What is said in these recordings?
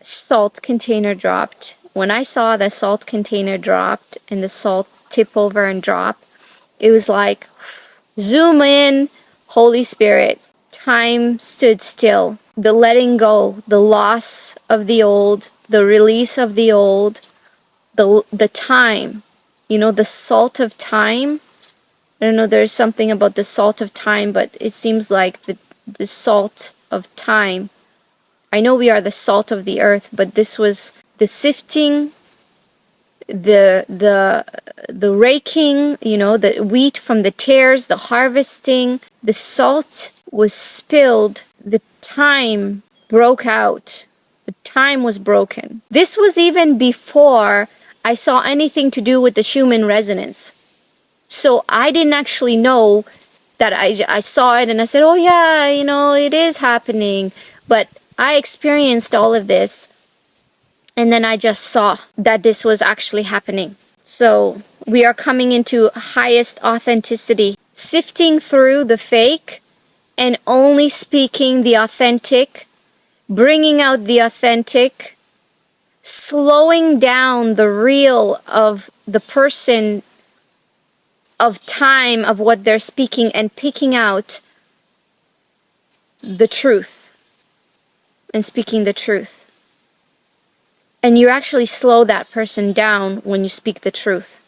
salt container dropped, when I saw the salt container dropped and the salt tip over and drop, it was like, zoom in, Holy Spirit. Time stood still. The letting go, the loss of the old, the release of the old, the time, the salt of time. I don't know, there's something about the salt of time, but it seems like the salt of time. I know we are the salt of the earth, but this was the sifting, the raking, the wheat from the tares, the harvesting. The salt was spilled. The time broke out. The time was broken. This was even before I saw anything to do with the Schumann resonance. So I didn't actually know that I saw it and I said, oh yeah, it is happening. But I experienced all of this, and then I just saw that this was actually happening. So we are coming into highest authenticity, sifting through the fake and only speaking the authentic, bringing out the authentic, slowing down the real of the person, of time, of what they're speaking, and picking out the truth and speaking the truth. And you actually slow that person down when you speak the truth,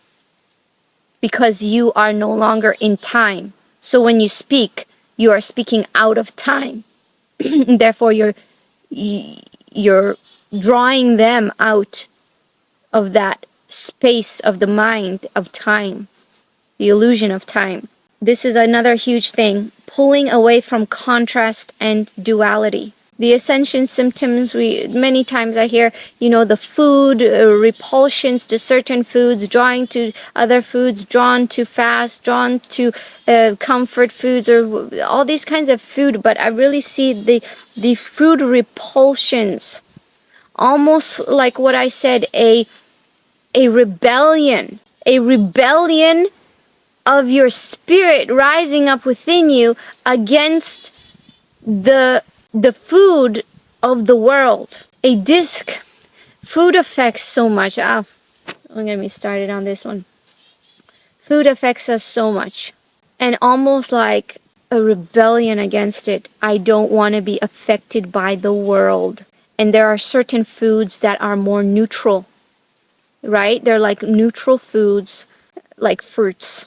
because you are no longer in time. So when you speak, you are speaking out of time. Therefore, you're drawing them out of that space of the mind of time, the illusion of time. This is another huge thing, pulling away from contrast and duality. The ascension symptoms, many times I hear, the food, repulsions to certain foods, drawing to other foods, drawn to fast, drawn to comfort foods, or all these kinds of food. But I really see the food repulsions, almost like what I said, a rebellion of your spirit rising up within you against the food of the world. A disc. Food affects so much. Don't get me started on this one. Food affects us so much. And almost like a rebellion against it. I don't want to be affected by the world. And there are certain foods that are more neutral. Right? They're like neutral foods, like fruits.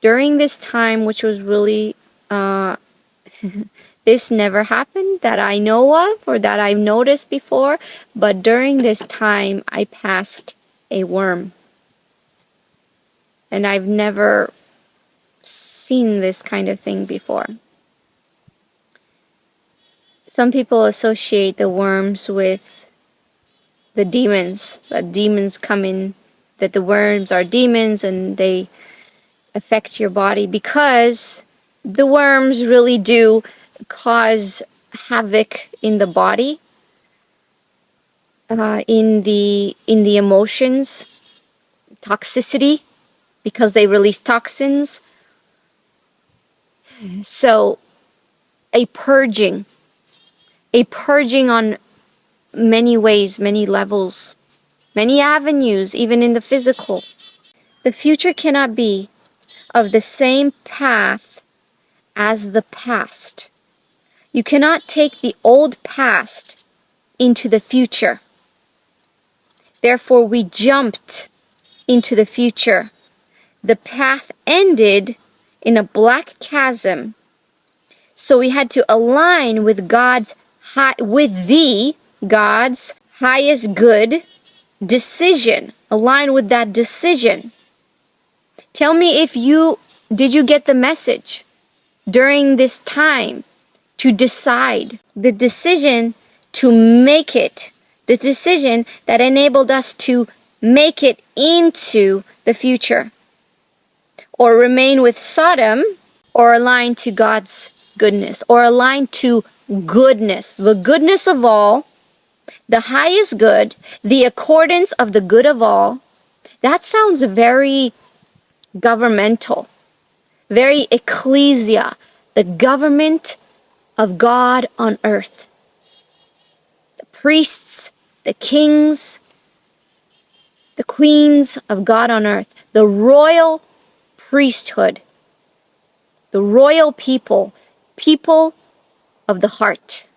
During this time, which was really... this never happened that I know of or that I've noticed before, but during this time I passed a worm. And I've never seen this kind of thing before. Some people associate the worms with the demons, that demons come in, that the worms are demons and they affect your body, because the worms really do cause havoc in the body, in the emotions, toxicity, because they release toxins. So a purging on many ways, many levels, many avenues, even in the physical. The future cannot be of the same path as the past. You cannot take the old past into the future. Therefore, we jumped into the future. The path ended in a black chasm. So we had to align with God's highest good decision. Align with that decision. Tell me did you get the message during this time? To decide, the decision to make it, the decision that enabled us to make it into the future, or remain with Sodom, or align to God's goodness, or align to goodness, the goodness of all, the highest good, the accordance of the good of all. That sounds very governmental, very ecclesia, the government of God on earth. The priests the kings, the queens of God on earth, the royal priesthood, the royal people, people of the heart.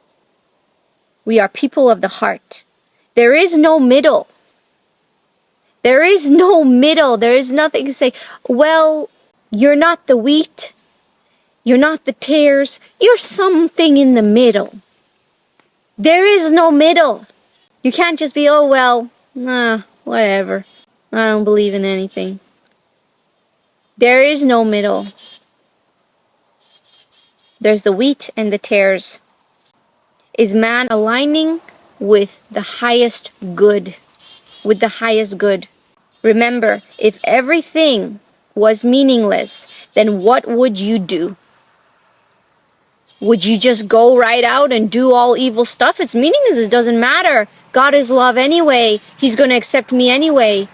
We are people of the heart. There is no middle. There is no middle. There is nothing to say, well, you're not the wheat, you're not the tares, you're something in the middle. There is no middle. You can't just be, oh, well, whatever. I don't believe in anything. There is no middle. There's the wheat and the tares. Is man aligning with the highest good? With the highest good? Remember, if everything was meaningless, then what would you do? Would you just go right out and do all evil stuff? It's meaningless. It doesn't matter. God is love anyway. He's going to accept me anyway.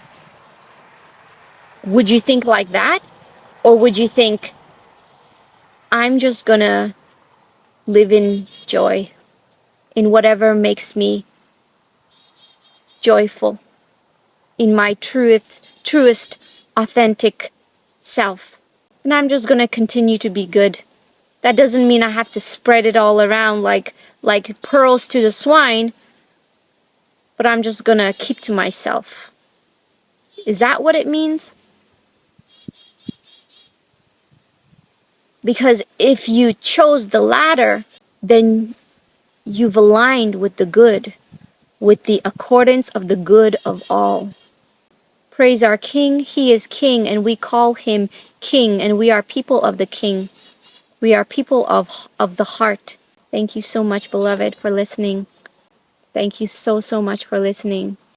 Would you think like that? Or would you think, I'm just going to live in joy, in whatever makes me joyful, in my truest, authentic self. And I'm just going to continue to be good. That doesn't mean I have to spread it all around like pearls to the swine, but I'm just going to keep to myself. Is that what it means? Because if you chose the latter, then you've aligned with the good, with the accordance of the good of all. Praise our King. He is King, and we call him King, and we are people of the King. We are people of the heart. Thank you so much, beloved, for listening. Thank you so much for listening.